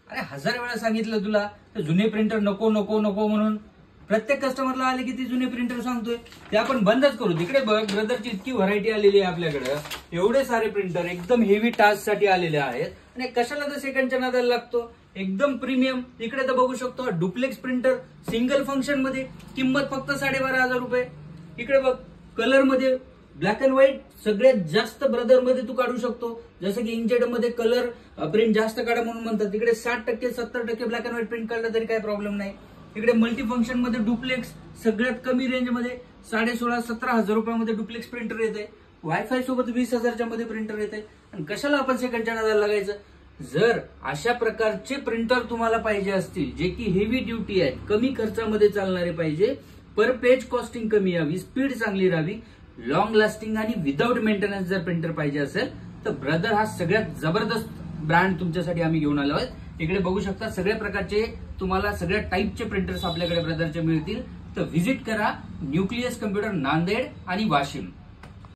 अरे 1000 वेळा सांगितलं तुला तर जुने प्रिंटर नको नको नको म्हणून. प्रत्येक कस्टमरला आले की ती जुने प्रिंटर सांगतोय, ते आपण बंदच करू. तिकडे बघ ब्रदरची इतकी व्हरायटी आलेली आहे आपल्याकडे, एवढे सारे प्रिंटर एकदम हेवी टास्क साठी आलेले आहेत. आणि कशाला तर सेकंडच्या नादाला लागतो, एकदम प्रीमियम. इकडे तर बघू शकतो डुप्लेक्स प्रिंटर सिंगल फंक्शन मध्ये, किंमत फक्त 12,500 रुपये. इकडे बघ कलर मध्ये ब्लॅक अँड व्हाईट सगळ्यात जास्त ब्रदर मध्ये तू काढू शकतो. जसं की इंकजेट मध्ये कलर प्रिंट जास्त काढा म्हणून म्हणतात, तिकडे 60% 70% ब्लॅक अँड व्हाईट प्रिंट काढलं तरी काही प्रॉब्लेम नाही. इकडे मल्टी फंक्शन मध्ये डुप्लेक्स सगळ्यात कमी रेंज मध्ये 16,500-17,000 रुपयामध्ये डुप्लेक्स प्रिंटर येते. वायफाय सोबत 20,000च्या मध्ये प्रिंटर येते. आणि कशाला आपण सेकंडच्या नादाला लागायचं. जर अशा प्रकारचे प्रिंटर तुम्हाला पाहिजे असतील जे की हेवी ड्युटी आहेत, कमी खर्चामध्ये चालणारे पाहिजे, पर पेज कॉस्टिंग कमी यावी, स्पीड चांगली राहावी, लॉंग लास्टिंग आणि विदाउट मेंटेनन्स जर प्रिंटर पाहिजे असेल तर ब्रदर हा सगळ्यात जबरदस्त ब्रँड तुमच्यासाठी आम्ही घेऊन आलो आहोत. इकडे बघू शकता सगळ्या प्रकारचे तुम्हाला सगळ्या टाईपचे प्रिंटर्स आपल्याकडे ब्रदरचे मिळतील. तर व्हिजिट करा न्यूक्लियस कम्प्युटर नांदेड आणि वाशिम.